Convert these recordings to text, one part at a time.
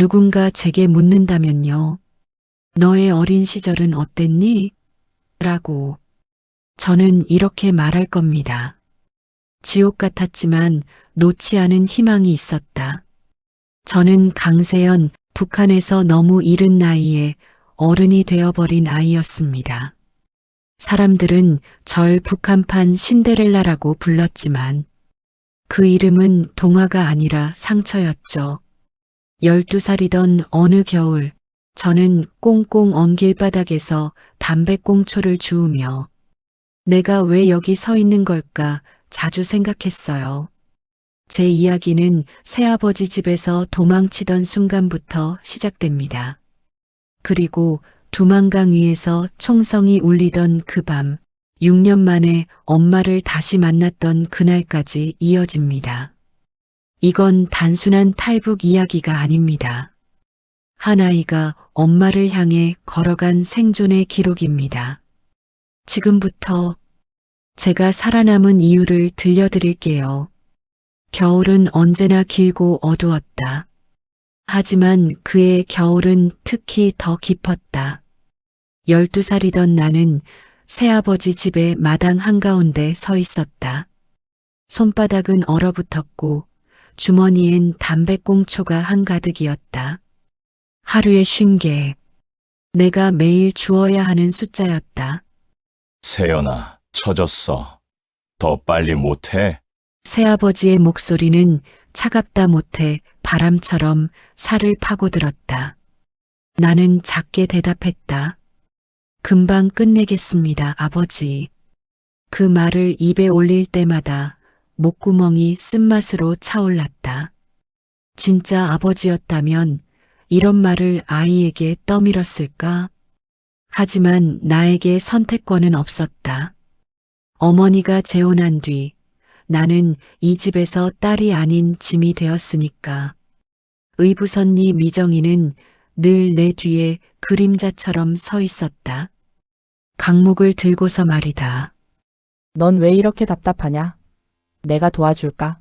누군가 제게 묻는다면요. 너의 어린 시절은 어땠니? 라고. 저는 이렇게 말할 겁니다. 지옥 같았지만 놓지 않은 희망이 있었다. 저는 강세연, 북한에서 너무 이른 나이에 어른이 되어버린 아이였습니다. 사람들은 절 북한판 신데렐라라고 불렀지만 그 이름은 동화가 아니라 상처였죠. 12살이던 어느 겨울 저는 꽁꽁 언 길바닥에서 담배꽁초를 주우며 내가 왜 여기 서 있는 걸까 자주 생각했어요. 제 이야기는 새아버지 집에서 도망치던 순간부터 시작됩니다. 그리고 두만강 위에서 총성이 울리던 그 밤, 6년 만에 엄마를 다시 만났던 그날까지 이어집니다. 이건 단순한 탈북 이야기가 아닙니다. 한 아이가 엄마를 향해 걸어간 생존의 기록입니다. 지금부터 제가 살아남은 이유를 들려드릴게요. 겨울은 언제나 길고 어두웠다. 하지만 그의 겨울은 특히 더 깊었다. 12살이던 나는 새아버지 집의 마당 한가운데 서 있었다. 손바닥은 얼어붙었고 주머니엔 담배꽁초가 한가득이었다. 하루의 쉰개, 내가 매일 주어야 하는 숫자였다. 세연아, 처졌어. 더 빨리 못해? 새아버지의 목소리는 차갑다 못해 바람처럼 살을 파고들었다. 나는 작게 대답했다. 금방 끝내겠습니다, 아버지. 그 말을 입에 올릴 때마다 목구멍이 쓴맛으로 차올랐다. 진짜 아버지였다면 이런 말을 아이에게 떠밀었을까? 하지만 나에게 선택권은 없었다. 어머니가 재혼한 뒤 나는 이 집에서 딸이 아닌 짐이 되었으니까. 의부선니 미정이는 늘 내 뒤에 그림자처럼 서 있었다. 강목을 들고서 말이다. 넌 왜 이렇게 답답하냐? 내가 도와줄까?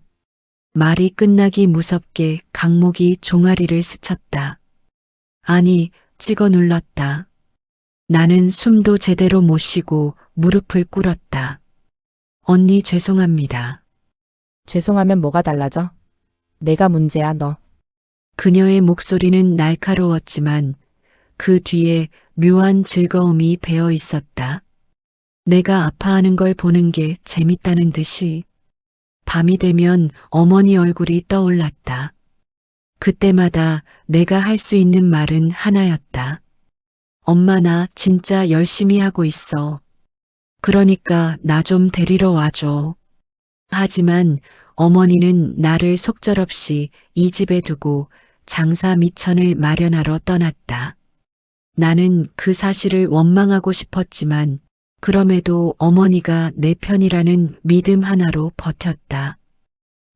말이 끝나기 무섭게 강목이 종아리를 스쳤다. 아니, 찍어 눌렀다. 나는 숨도 제대로 못 쉬고 무릎을 꿇었다. 언니 죄송합니다. 죄송하면 뭐가 달라져? 내가 문제야, 너. 그녀의 목소리는 날카로웠지만 그 뒤에 묘한 즐거움이 배어 있었다. 내가 아파하는 걸 보는 게 재밌다는 듯이. 밤이 되면 어머니 얼굴이 떠올랐다. 그때마다 내가 할 수 있는 말은 하나였다. 엄마 나 진짜 열심히 하고 있어. 그러니까 나 좀 데리러 와줘. 하지만 어머니는 나를 속절없이 이 집에 두고 장사 미천을 마련하러 떠났다. 나는 그 사실을 원망하고 싶었지만 그럼에도 어머니가 내 편이라는 믿음 하나로 버텼다.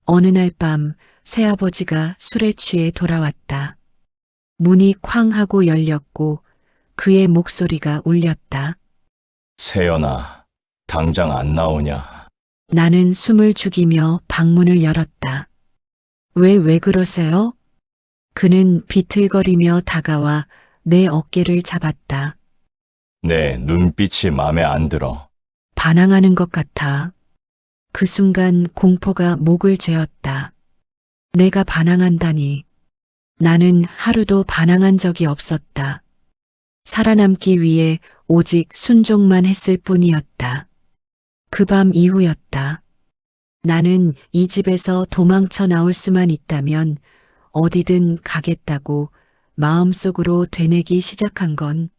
어느 날 밤 새아버지가 술에 취해 돌아왔다. 문이 쾅 하고 열렸고 그의 목소리가 울렸다. 세연아, 당장 안 나오냐? 나는 숨을 죽이며 방문을 열었다. 왜 그러세요? 그는 비틀거리며 다가와 내 어깨를 잡았다. 내 눈빛이 맘에 안 들어. 반항하는 것 같아. 그 순간 공포가 목을 죄었다. 내가 반항한다니. 나는 하루도 반항한 적이 없었다. 살아남기 위해 오직 순종만 했을 뿐이었다. 그 밤 이후였다. 나는 이 집에서 도망쳐 나올 수만 있다면 어디든 가겠다고 마음속으로 되뇌기 시작한 건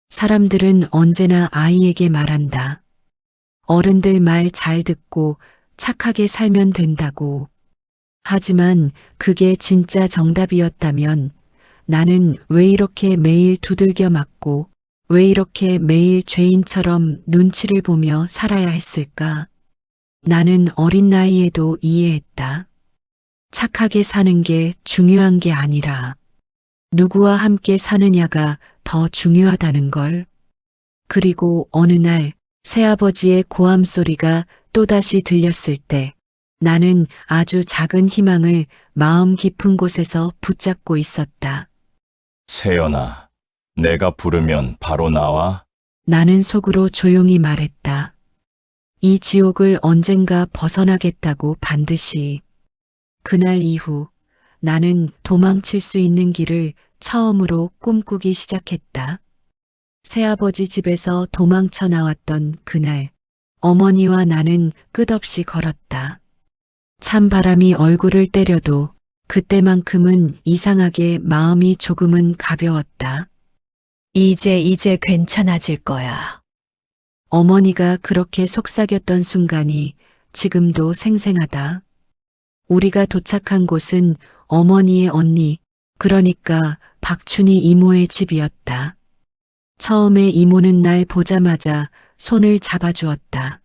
사람들은 언제나 아이에게 말한다. 어른들 말 잘 듣고 착하게 살면 된다고. 하지만 그게 진짜 정답이었다면 나는 왜 이렇게 매일 두들겨 맞고 왜 이렇게 매일 죄인처럼 눈치를 보며 살아야 했을까? 나는 어린 나이에도 이해했다. 착하게 사는 게 중요한 게 아니라 누구와 함께 사느냐가 더 중요하다는 걸. 그리고 어느 날 새아버지의 고함 소리가 또다시 들렸을 때 나는 아주 작은 희망을 마음 깊은 곳에서 붙잡고 있었다. 세연아, 내가 부르면 바로 나와? 나는 속으로 조용히 말했다. 이 지옥을 언젠가 벗어나겠다고 반드시. 그날 이후 나는 도망칠 수 있는 길을 처음으로 꿈꾸기 시작했다. 새아버지 집에서 도망쳐 나왔던 그날, 어머니와 나는 끝없이 걸었다. 찬바람이 얼굴을 때려도 그때만큼은 이상하게 마음이 조금은 가벼웠다. 이제 괜찮아질 거야. 어머니가 그렇게 속삭였던 순간이 지금도 생생하다. 우리가 도착한 곳은 어머니의 언니, 그러니까 박춘희 이모의 집이었다. 처음에 이모는 날 보자마자 손을 잡아주었다.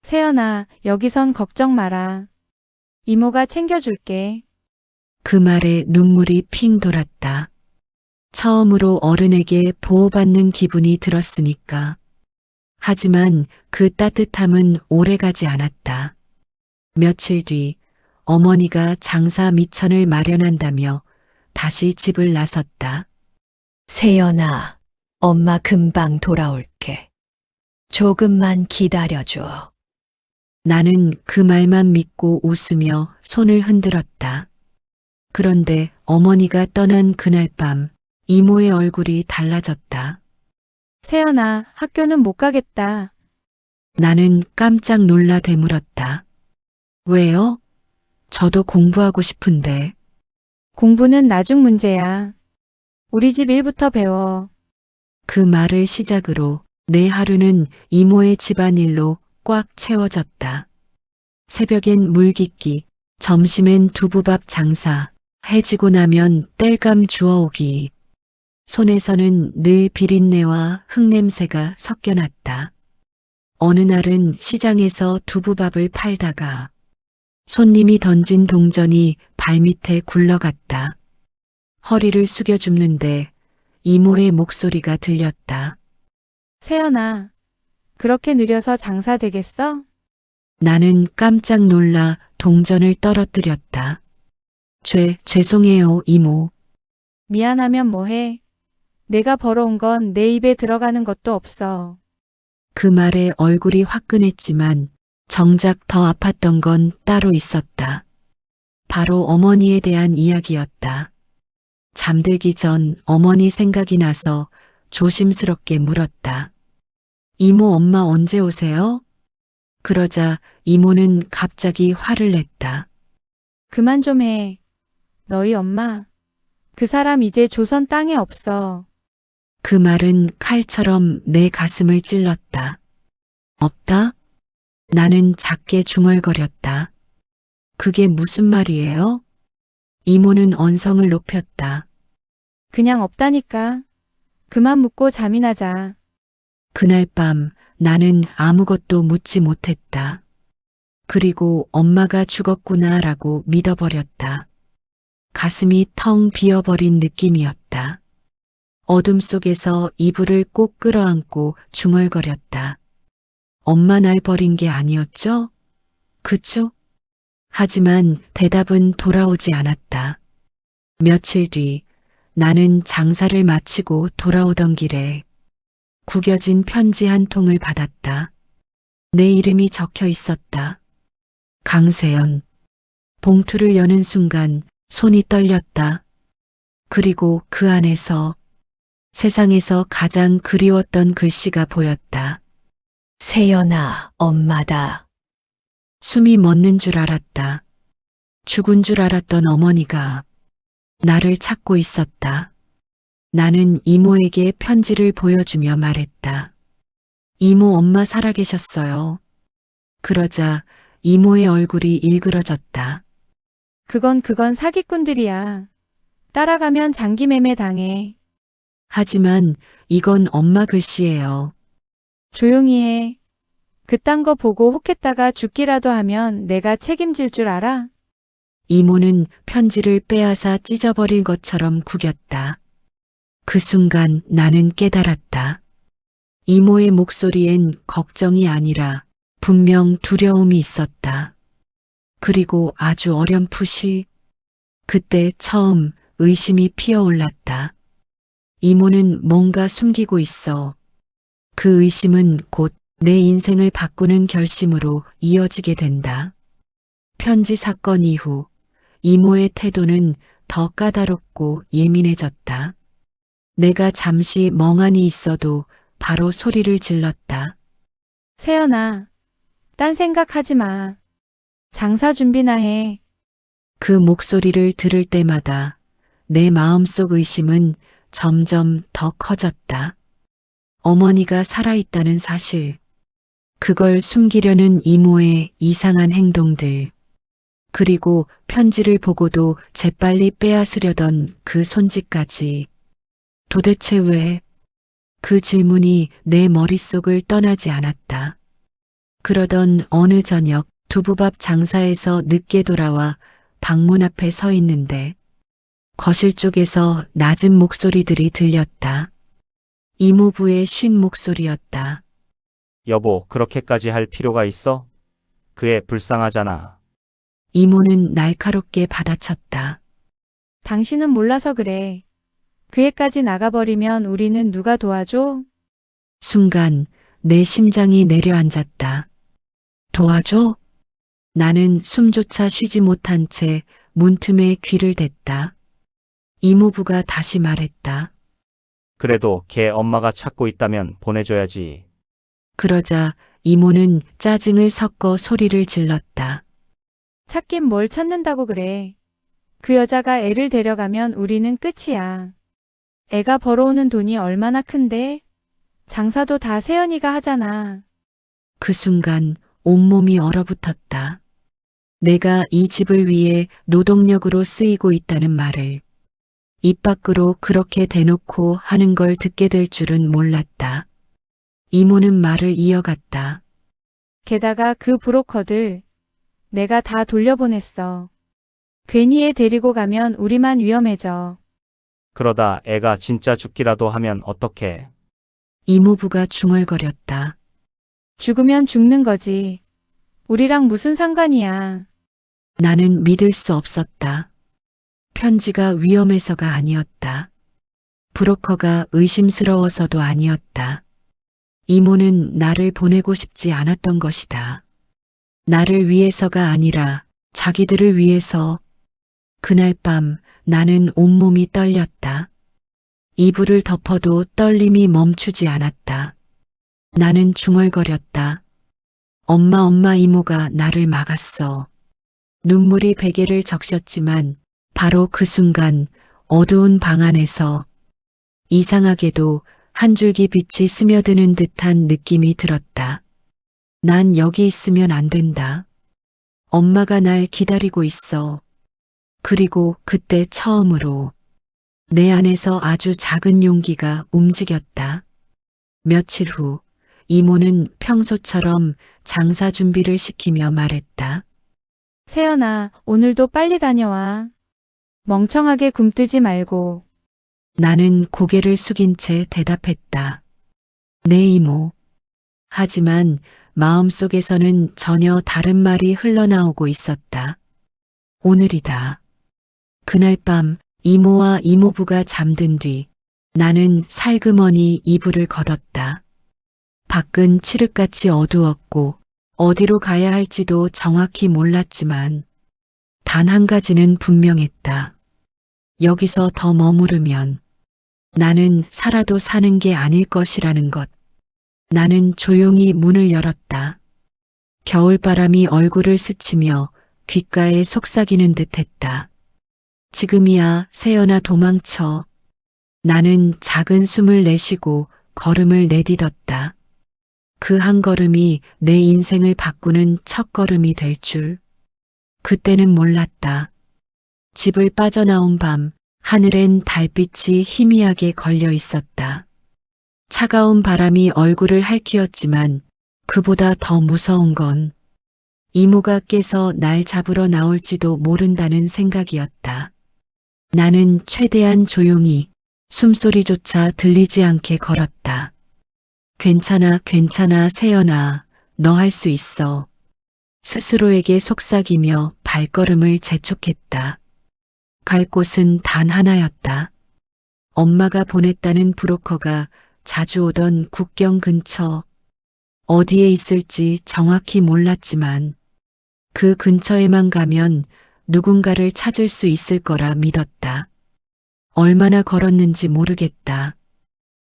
세연아, 여기선 걱정 마라. 이모가 챙겨줄게. 그 말에 눈물이 핑 돌았다. 처음으로 어른에게 보호받는 기분이 들었으니까. 하지만 그 따뜻함은 오래가지 않았다. 며칠 뒤 어머니가 장사 미천을 마련한다며 다시 집을 나섰다. 세연아, 엄마 금방 돌아올게. 조금만 기다려줘. 나는 그 말만 믿고 웃으며 손을 흔들었다. 그런데 어머니가 떠난 그날 밤 이모의 얼굴이 달라졌다. 세연아, 학교는 못 가겠다. 나는 깜짝 놀라 되물었다. 왜요? 저도 공부하고 싶은데. 공부는 나중 문제야. 우리 집 일부터 배워. 그 말을 시작으로 내 하루는 이모의 집안일로 꽉 채워졌다. 새벽엔 물깃기, 점심엔 두부밥 장사, 해지고 나면 땔감 주워오기. 손에서는 늘 비린내와 흙냄새가 섞여났다. 어느 날은 시장에서 두부밥을 팔다가 손님이 던진 동전이 발밑에 굴러갔다. 허리를 숙여 줍는데 이모의 목소리가 들렸다. 세연아, 그렇게 느려서 장사 되겠어? 나는 깜짝 놀라 동전을 떨어뜨렸다. 죄송해요, 이모. 미안하면 뭐해. 내가 벌어온 건 내 입에 들어가는 것도 없어. 그 말에 얼굴이 화끈했지만 정작 더 아팠던 건 따로 있었다. 바로 어머니에 대한 이야기였다. 잠들기 전 어머니 생각이 나서 조심스럽게 물었다. 이모 엄마 언제 오세요? 그러자 이모는 갑자기 화를 냈다. 그만 좀 해. 너희 엄마. 그 사람 이제 조선 땅에 없어. 그 말은 칼처럼 내 가슴을 찔렀다. 없다? 나는 작게 중얼거렸다. 그게 무슨 말이에요? 이모는 언성을 높였다. 그냥 없다니까. 그만 묻고 잠이나 자. 그날 밤 나는 아무것도 묻지 못했다. 그리고 엄마가 죽었구나라고 믿어버렸다. 가슴이 텅 비어버린 느낌이었다. 어둠 속에서 이불을 꼭 끌어안고 중얼거렸다. 엄마 날 버린 게 아니었죠? 그쵸? 하지만 대답은 돌아오지 않았다. 며칠 뒤 나는 장사를 마치고 돌아오던 길에 구겨진 편지 한 통을 받았다. 내 이름이 적혀 있었다. 강세연. 봉투를 여는 순간 손이 떨렸다. 그리고 그 안에서 세상에서 가장 그리웠던 글씨가 보였다. 세연아, 엄마다. 숨이 멎는 줄 알았다. 죽은 줄 알았던 어머니가 나를 찾고 있었다. 나는 이모에게 편지를 보여주며 말했다. 이모 엄마 살아계셨어요. 그러자 이모의 얼굴이 일그러졌다. 그건 사기꾼들이야. 따라가면 장기매매 당해. 하지만 이건 엄마 글씨예요. 조용히 해. 그딴 거 보고 혹했다가 죽기라도 하면 내가 책임질 줄 알아? 이모는 편지를 빼앗아 찢어버릴 것처럼 구겼다. 그 순간 나는 깨달았다. 이모의 목소리엔 걱정이 아니라 분명 두려움이 있었다. 그리고 아주 어렴풋이 그때 처음 의심이 피어올랐다. 이모는 뭔가 숨기고 있어. 그 의심은 곧 내 인생을 바꾸는 결심으로 이어지게 된다. 편지 사건 이후 이모의 태도는 더 까다롭고 예민해졌다. 내가 잠시 멍하니 있어도 바로 소리를 질렀다. 세연아, 딴 생각하지 마. 장사 준비나 해. 그 목소리를 들을 때마다 내 마음속 의심은 점점 더 커졌다. 어머니가 살아있다는 사실, 그걸 숨기려는 이모의 이상한 행동들, 그리고 편지를 보고도 재빨리 빼앗으려던 그 손짓까지. 도대체 왜? 그 질문이 내 머릿속을 떠나지 않았다. 그러던 어느 저녁 두부밥 장사에서 늦게 돌아와 방문 앞에 서 있는데 거실 쪽에서 낮은 목소리들이 들렸다. 이모부의 쉰 목소리였다. 여보, 그렇게까지 할 필요가 있어? 그애 불쌍하잖아. 이모는 날카롭게 받아쳤다. 당신은 몰라서 그래. 그 애까지 나가버리면 우리는 누가 도와줘? 순간 내 심장이 내려앉았다. 도와줘? 나는 숨조차 쉬지 못한 채 문틈에 귀를 댔다. 이모부가 다시 말했다. 그래도 걔 엄마가 찾고 있다면 보내줘야지. 그러자 이모는 짜증을 섞어 소리를 질렀다. 찾긴 뭘 찾는다고 그래. 그 여자가 애를 데려가면 우리는 끝이야. 애가 벌어오는 돈이 얼마나 큰데? 장사도 다 세연이가 하잖아. 그 순간 온몸이 얼어붙었다. 내가 이 집을 위해 노동력으로 쓰이고 있다는 말을 입 밖으로 그렇게 대놓고 하는 걸 듣게 될 줄은 몰랐다. 이모는 말을 이어갔다. 게다가 그 브로커들 내가 다 돌려보냈어. 괜히 애 데리고 가면 우리만 위험해져. 그러다 애가 진짜 죽기라도 하면 어떡해. 이모부가 중얼거렸다. 죽으면 죽는 거지. 우리랑 무슨 상관이야. 나는 믿을 수 없었다. 편지가 위험해서가 아니었다. 브로커가 의심스러워서도 아니었다. 이모는 나를 보내고 싶지 않았던 것이다. 나를 위해서가 아니라 자기들을 위해서. 그날 밤 나는 온몸이 떨렸다. 이불을 덮어도 떨림이 멈추지 않았다. 나는 중얼거렸다. 엄마 이모가 나를 막았어. 눈물이 베개를 적셨지만 바로 그 순간 어두운 방 안에서 이상하게도 한 줄기 빛이 스며드는 듯한 느낌이 들었다. 난 여기 있으면 안 된다. 엄마가 날 기다리고 있어. 그리고 그때 처음으로 내 안에서 아주 작은 용기가 움직였다. 며칠 후 이모는 평소처럼 장사 준비를 시키며 말했다. 세연아, 오늘도 빨리 다녀와. 멍청하게 굼뜨지 말고. 나는 고개를 숙인 채 대답했다. 네 이모. 하지만 마음속에서는 전혀 다른 말이 흘러나오고 있었다. 오늘이다. 그날 밤 이모와 이모부가 잠든 뒤 나는 살그머니 이불을 걷었다. 밖은 칠흑같이 어두웠고 어디로 가야 할지도 정확히 몰랐지만 단 한 가지는 분명했다. 여기서 더 머무르면 나는 살아도 사는 게 아닐 것이라는 것. 나는 조용히 문을 열었다. 겨울바람이 얼굴을 스치며 귓가에 속삭이는 듯했다. 지금이야 세연아 도망쳐. 나는 작은 숨을 내쉬고 걸음을 내딛었다. 그 한 걸음이 내 인생을 바꾸는 첫 걸음이 될 줄. 그때는 몰랐다. 집을 빠져나온 밤 하늘엔 달빛이 희미하게 걸려 있었다. 차가운 바람이 얼굴을 핥히었지만 그보다 더 무서운 건 이모가 깨서 날 잡으러 나올지도 모른다는 생각이었다. 나는 최대한 조용히 숨소리조차 들리지 않게 걸었다. 괜찮아, 괜찮아, 세연아. 너 할 수 있어. 스스로에게 속삭이며 발걸음을 재촉했다. 갈 곳은 단 하나였다. 엄마가 보냈다는 브로커가 자주 오던 국경 근처. 어디에 있을지 정확히 몰랐지만 그 근처에만 가면 누군가를 찾을 수 있을 거라 믿었다. 얼마나 걸었는지 모르겠다.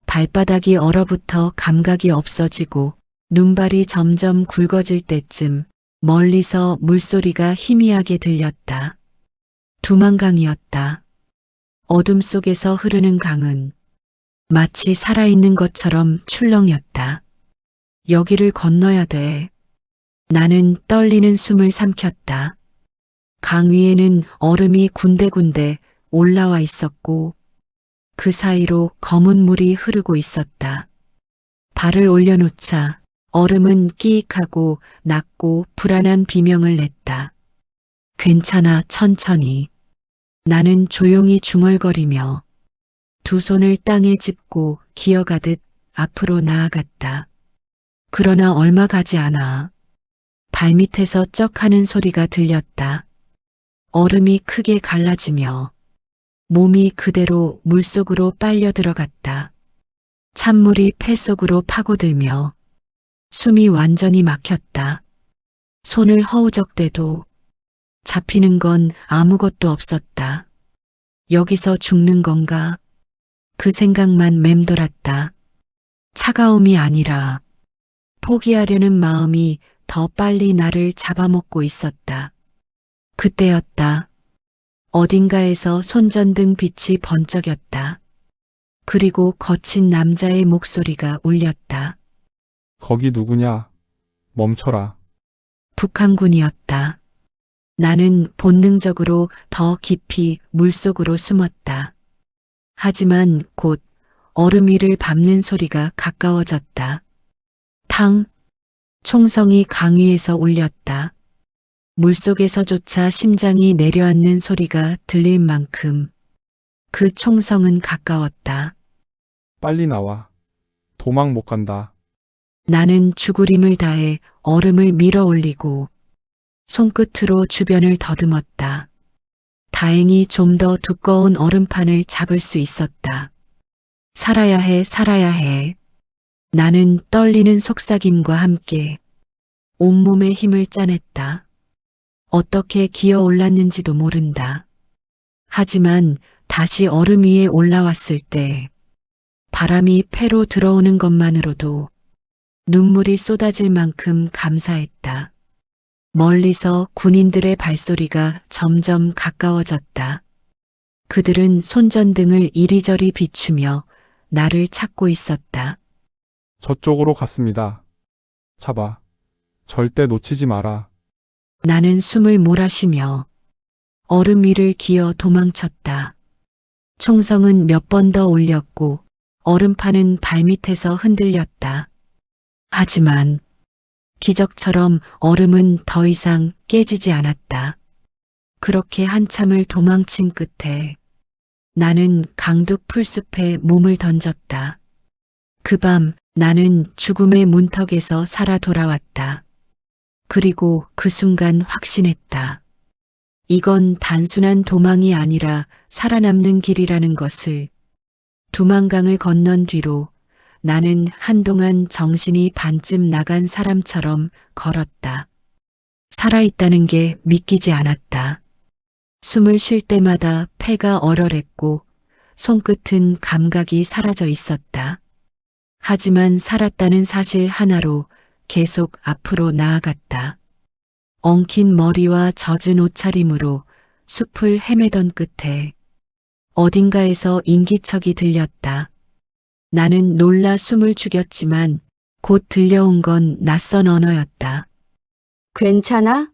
발바닥이 얼어붙어 감각이 없어지고 눈발이 점점 굵어질 때쯤 멀리서 물소리가 희미하게 들렸다. 두만강이었다. 어둠 속에서 흐르는 강은 마치 살아있는 것처럼 출렁였다. 여기를 건너야 돼. 나는 떨리는 숨을 삼켰다. 강 위에는 얼음이 군데군데 올라와 있었고 그 사이로 검은 물이 흐르고 있었다. 발을 올려놓자 얼음은 끼익하고 낮고 불안한 비명을 냈다. 괜찮아, 천천히. 나는 조용히 중얼거리며 두 손을 땅에 짚고 기어가듯 앞으로 나아갔다. 그러나 얼마 가지 않아 발밑에서 쩍 하는 소리가 들렸다. 얼음이 크게 갈라지며 몸이 그대로 물속으로 빨려 들어갔다. 찬물이 폐 속으로 파고들며 숨이 완전히 막혔다. 손을 허우적대도 잡히는 건 아무것도 없었다. 여기서 죽는 건가? 그 생각만 맴돌았다. 차가움이 아니라 포기하려는 마음이 더 빨리 나를 잡아먹고 있었다. 그때였다. 어딘가에서 손전등 빛이 번쩍였다. 그리고 거친 남자의 목소리가 울렸다. 거기 누구냐? 멈춰라. 북한군이었다. 나는 본능적으로 더 깊이 물속으로 숨었다. 하지만 곧 얼음 위를 밟는 소리가 가까워졌다. 탕! 총성이 강 위에서 울렸다. 물속에서조차 심장이 내려앉는 소리가 들릴 만큼 그 총성은 가까웠다. 빨리 나와. 도망 못 간다. 나는 죽으림을 다해 얼음을 밀어 올리고 손끝으로 주변을 더듬었다. 다행히 좀 더 두꺼운 얼음판을 잡을 수 있었다. 살아야 해, 살아야 해. 나는 떨리는 속삭임과 함께 온몸에 힘을 짜냈다. 어떻게 기어 올랐는지도 모른다. 하지만 다시 얼음 위에 올라왔을 때 바람이 폐로 들어오는 것만으로도 눈물이 쏟아질 만큼 감사했다. 멀리서 군인들의 발소리가 점점 가까워졌다. 그들은 손전등을 이리저리 비추며 나를 찾고 있었다. 저쪽으로 갔습니다. 잡아. 절대 놓치지 마라. 나는 숨을 몰아쉬며 얼음 위를 기어 도망쳤다. 총성은 몇 번 더 울렸고 얼음판은 발밑에서 흔들렸다. 하지만 기적처럼 얼음은 더 이상 깨지지 않았다. 그렇게 한참을 도망친 끝에 나는 강둑 풀숲에 몸을 던졌다. 그 밤 나는 죽음의 문턱에서 살아 돌아왔다. 그리고 그 순간 확신했다. 이건 단순한 도망이 아니라 살아남는 길이라는 것을. 두만강을 건넌 뒤로 나는 한동안 정신이 반쯤 나간 사람처럼 걸었다. 살아있다는 게 믿기지 않았다. 숨을 쉴 때마다 폐가 얼얼했고 손끝은 감각이 사라져 있었다. 하지만 살았다는 사실 하나로 계속 앞으로 나아갔다. 엉킨 머리와 젖은 옷차림으로 숲을 헤매던 끝에 어딘가에서 인기척이 들렸다. 나는 놀라 숨을 죽였지만 곧 들려온 건 낯선 언어였다. 괜찮아?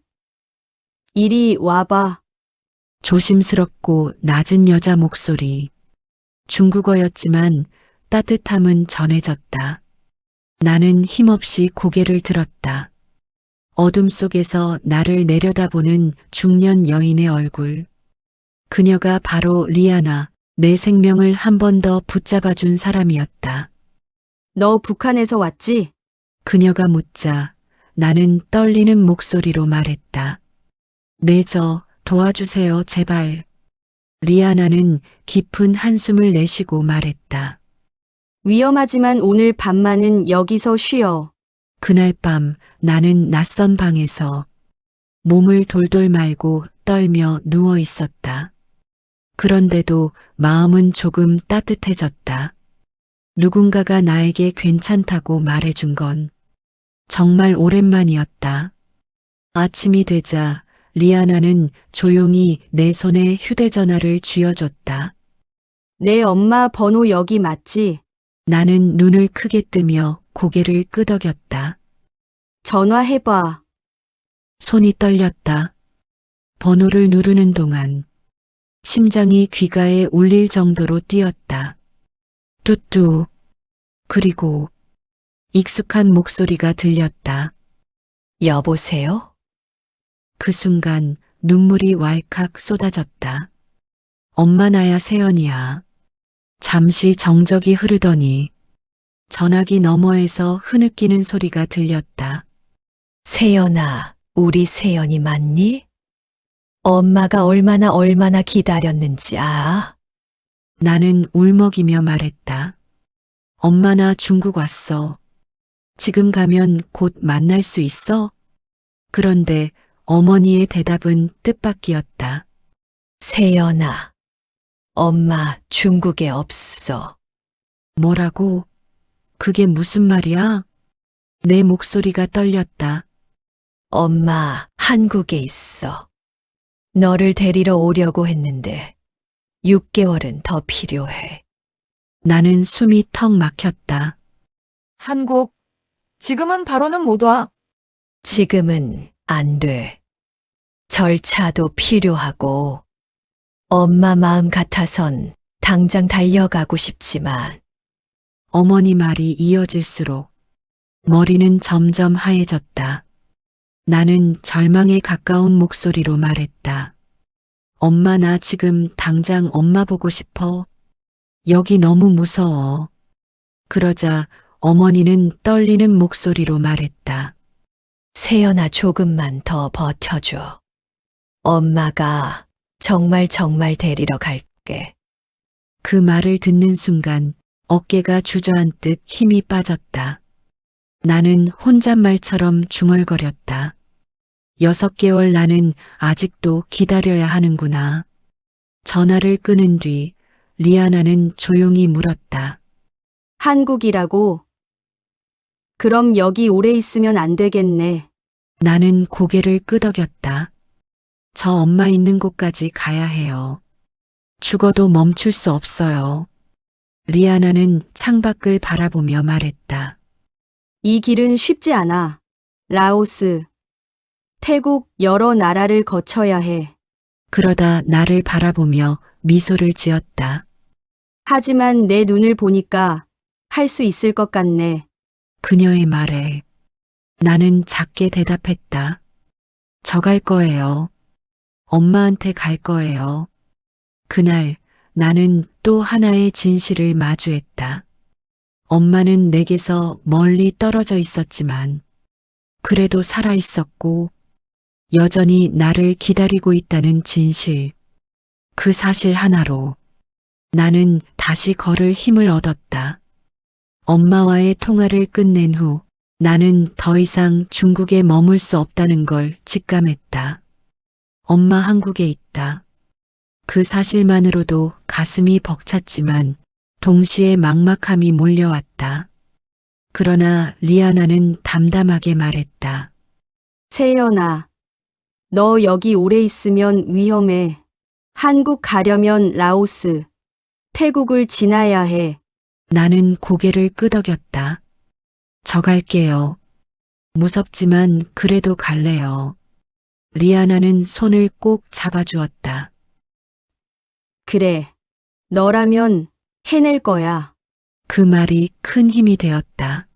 이리 와봐. 조심스럽고 낮은 여자 목소리. 중국어였지만 따뜻함은 전해졌다. 나는 힘없이 고개를 들었다. 어둠 속에서 나를 내려다보는 중년 여인의 얼굴. 그녀가 바로 리아나, 내 생명을 한 번 더 붙잡아준 사람이었다. 너 북한에서 왔지? 그녀가 묻자 나는 떨리는 목소리로 말했다. 네, 도와주세요, 제발. 리아나는 깊은 한숨을 내쉬고 말했다. 위험하지만 오늘 밤만은 여기서 쉬어. 그날 밤 나는 낯선 방에서 몸을 돌돌 말고 떨며 누워 있었다. 그런데도 마음은 조금 따뜻해졌다. 누군가가 나에게 괜찮다고 말해준 건 정말 오랜만이었다. 아침이 되자 리아나는 조용히 내 손에 휴대전화를 쥐어줬다. 내 엄마 번호 여기 맞지? 나는 눈을 크게 뜨며 고개를 끄덕였다. 전화해봐. 손이 떨렸다. 번호를 누르는 동안 심장이 귓가에 울릴 정도로 뛰었다. 뚜뚜. 그리고 익숙한 목소리가 들렸다. 여보세요? 그 순간 눈물이 왈칵 쏟아졌다. 엄마, 나야, 세연이야. 잠시 정적이 흐르더니 전화기 너머에서 흐느끼는 소리가 들렸다. 세연아, 우리 세연이 맞니? 엄마가 얼마나 기다렸는지 아? 나는 울먹이며 말했다. 엄마, 나 중국 왔어. 지금 가면 곧 만날 수 있어? 그런데 어머니의 대답은 뜻밖이었다. 세연아, 엄마 중국에 없어. 뭐라고? 그게 무슨 말이야? 내 목소리가 떨렸다. 엄마 한국에 있어. 너를 데리러 오려고 했는데 6개월은 더 필요해. 나는 숨이 턱 막혔다. 한국. 지금은 바로는 못 와. 지금은 안 돼. 절차도 필요하고 엄마 마음 같아선 당장 달려가고 싶지만 어머니 말이 이어질수록 머리는 점점 하얘졌다. 나는 절망에 가까운 목소리로 말했다. 엄마, 나 지금 당장 엄마 보고 싶어. 여기 너무 무서워. 그러자 어머니는 떨리는 목소리로 말했다. 세연아 조금만 더 버텨줘. 엄마가 정말 데리러 갈게. 그 말을 듣는 순간 어깨가 주저앉듯 힘이 빠졌다. 나는 혼잣말처럼 중얼거렸다. 6개월 나는 아직도 기다려야 하는구나. 전화를 끊은 뒤 리아나는 조용히 물었다. 한국이라고? 그럼 여기 오래 있으면 안 되겠네. 나는 고개를 끄덕였다. 저 엄마 있는 곳까지 가야 해요. 죽어도 멈출 수 없어요. 리아나는 창밖을 바라보며 말했다. 이 길은 쉽지 않아. 라오스, 태국 여러 나라를 거쳐야 해. 그러다 나를 바라보며 미소를 지었다. 하지만 내 눈을 보니까 할 수 있을 것 같네. 그녀의 말에 나는 작게 대답했다. 저 갈 거예요. 엄마한테 갈 거예요. 그날 나는 또 하나의 진실을 마주했다. 엄마는 내게서 멀리 떨어져 있었지만 그래도 살아 있었고 여전히 나를 기다리고 있다는 진실. 그 사실 하나로 나는 다시 걸을 힘을 얻었다. 엄마와의 통화를 끝낸 후 나는 더 이상 중국에 머물 수 없다는 걸 직감했다. 엄마 한국에 있다. 그 사실만으로도 가슴이 벅찼지만 동시에 막막함이 몰려왔다. 그러나 리아나는 담담하게 말했다. 세연아, 너 여기 오래 있으면 위험해. 한국 가려면 라오스, 태국을 지나야 해. 나는 고개를 끄덕였다. 저 갈게요. 무섭지만 그래도 갈래요. 리아나는 손을 꼭 잡아주었다. 그래, 너라면 해낼 거야. 그 말이 큰 힘이 되었다.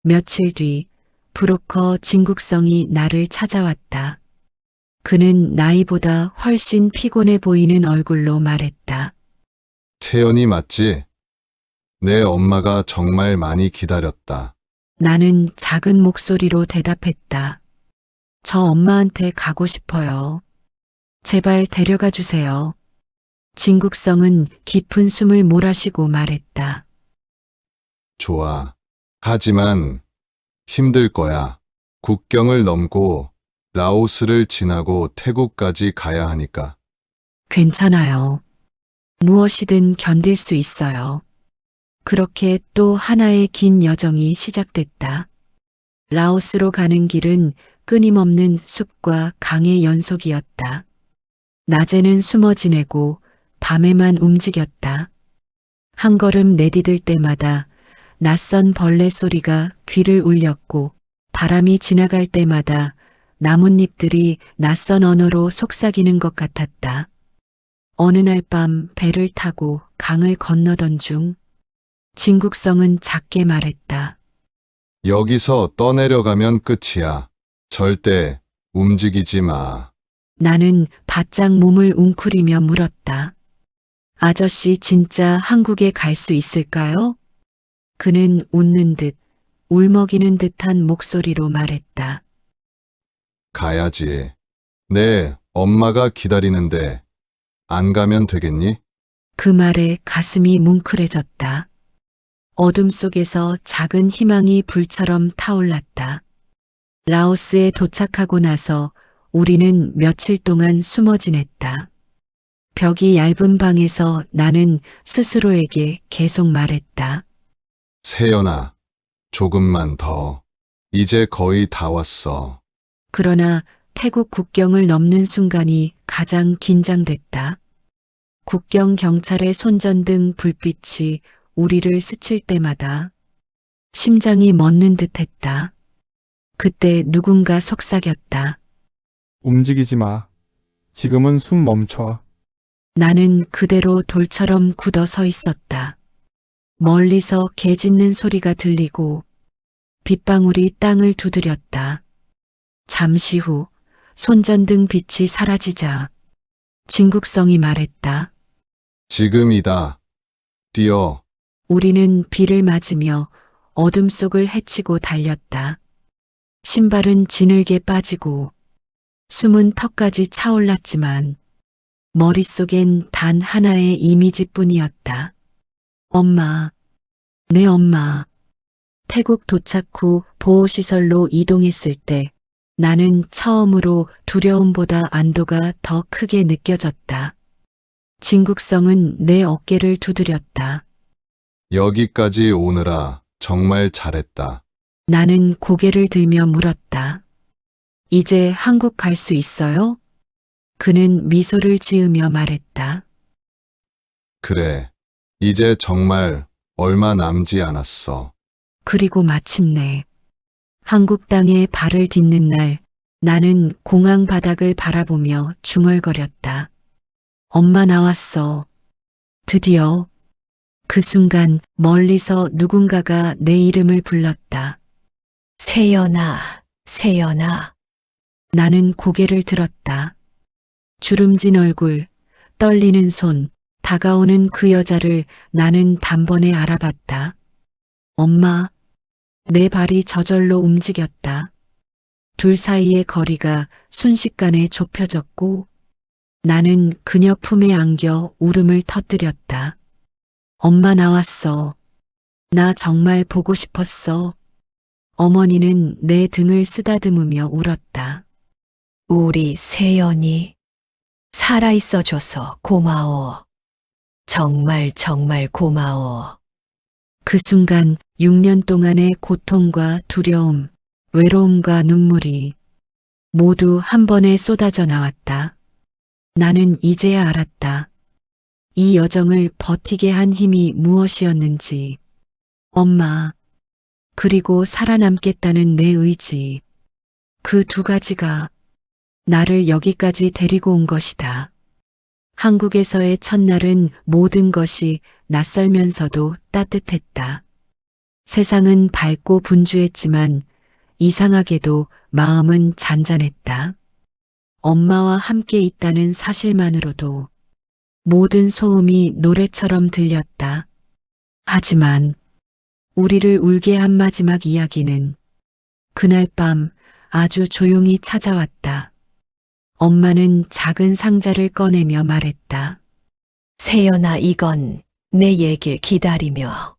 며칠 뒤 브로커 진국성이 나를 찾아왔다. 그는 나이보다 훨씬 피곤해 보이는 얼굴로 말했다. 태연이 맞지? 내 엄마가 정말 많이 기다렸다. 나는 작은 목소리로 대답했다. 저 엄마한테 가고 싶어요. 제발 데려가 주세요. 진국성은 깊은 숨을 몰아쉬고 말했다. 좋아. 하지만 힘들 거야. 국경을 넘고 라오스를 지나고 태국까지 가야 하니까. 괜찮아요. 무엇이든 견딜 수 있어요. 그렇게 또 하나의 긴 여정이 시작됐다. 라오스로 가는 길은 끊임없는 숲과 강의 연속이었다. 낮에는 숨어 지내고 밤에만 움직였다. 한 걸음 내디딜 때마다 낯선 벌레 소리가 귀를 울렸고 바람이 지나갈 때마다 나뭇잎들이 낯선 언어로 속삭이는 것 같았다. 어느 날 밤 배를 타고 강을 건너던 중 진국성은 작게 말했다. 여기서 떠내려가면 끝이야. 절대 움직이지 마. 나는 바짝 몸을 웅크리며 물었다. 아저씨 진짜 한국에 갈 수 있을까요? 그는 웃는 듯 울먹이는 듯한 목소리로 말했다. 가야지. 내 엄마가 기다리는데 안 가면 되겠니? 그 말에 가슴이 뭉클해졌다. 어둠 속에서 작은 희망이 불처럼 타올랐다. 라오스에 도착하고 나서 우리는 며칠 동안 숨어 지냈다. 벽이 얇은 방에서 나는 스스로에게 계속 말했다. 세연아, 조금만 더. 이제 거의 다 왔어. 그러나 태국 국경을 넘는 순간이 가장 긴장됐다. 국경 경찰의 손전등 불빛이 우리를 스칠 때마다 심장이 멎는 듯했다. 그때 누군가 속삭였다. 움직이지 마. 지금은 숨 멈춰. 나는 그대로 돌처럼 굳어 서 있었다. 멀리서 개 짖는 소리가 들리고 빗방울이 땅을 두드렸다. 잠시 후 손전등 빛이 사라지자 진국성이 말했다. 지금이다. 뛰어. 우리는 비를 맞으며 어둠 속을 헤치고 달렸다. 신발은 지늘게 빠지고 숨은 턱까지 차올랐지만 머릿속엔 단 하나의 이미지뿐이었다. 엄마, 내 엄마. 태국 도착 후 보호시설로 이동했을 때 나는 처음으로 두려움보다 안도가 더 크게 느껴졌다. 진국성은 내 어깨를 두드렸다. 여기까지 오느라 정말 잘했다. 나는 고개를 들며 물었다. 이제 한국 갈 수 있어요? 그는 미소를 지으며 말했다. 그래. 이제 정말 얼마 남지 않았어. 그리고 마침내 한국 땅에 발을 딛는 날 나는 공항 바닥을 바라보며 중얼거렸다. 엄마 나왔어. 드디어. 그 순간 멀리서 누군가가 내 이름을 불렀다. 세연아, 세연아. 나는 고개를 들었다. 주름진 얼굴, 떨리는 손, 다가오는 그 여자를 나는 단번에 알아봤다. 엄마, 내 발이 저절로 움직였다. 둘 사이의 거리가 순식간에 좁혀졌고 나는 그녀 품에 안겨 울음을 터뜨렸다. 엄마 나왔어. 나 정말 보고 싶었어. 어머니는 내 등을 쓰다듬으며 울었다. 우리 세연이 살아있어 줘서 고마워. 정말 정말 고마워. 그 순간 6년 동안의 고통과 두려움, 외로움과 눈물이 모두 한 번에 쏟아져 나왔다. 나는 이제야 알았다. 이 여정을 버티게 한 힘이 무엇이었는지. 엄마, 그리고 살아남겠다는 내 의지. 그 두 가지가 나를 여기까지 데리고 온 것이다. 한국에서의 첫날은 모든 것이 낯설면서도 따뜻했다. 세상은 밝고 분주했지만 이상하게도 마음은 잔잔했다. 엄마와 함께 있다는 사실만으로도 모든 소음이 노래처럼 들렸다. 하지만 우리를 울게 한 마지막 이야기는 그날 밤 아주 조용히 찾아왔다. 엄마는 작은 상자를 꺼내며 말했다. 세연아, 이건 내 얘길 기다리며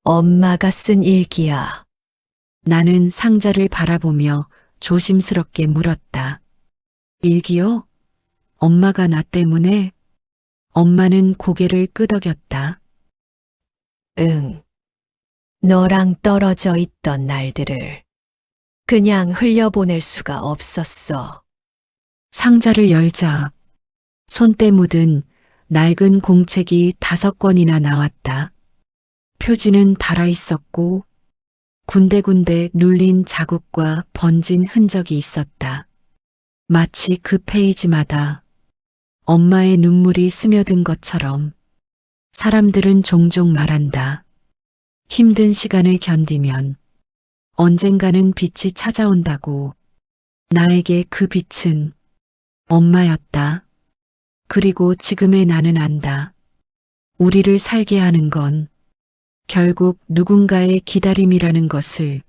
엄마가 쓴 일기야. 나는 상자를 바라보며 조심스럽게 물었다. 일기요? 엄마가 나 때문에? 엄마는 고개를 끄덕였다. 응. 너랑 떨어져 있던 날들을 그냥 흘려보낼 수가 없었어. 상자를 열자 손때 묻은 낡은 공책이 5권이나 나왔다. 표지는 달아 있었고 군데군데 눌린 자국과 번진 흔적이 있었다. 마치 그 페이지마다 엄마의 눈물이 스며든 것처럼. 사람들은 종종 말한다. 힘든 시간을 견디면 언젠가는 빛이 찾아온다고. 나에게 그 빛은 엄마였다. 그리고 지금의 나는 안다. 우리를 살게 하는 건 결국 누군가의 기다림이라는 것을.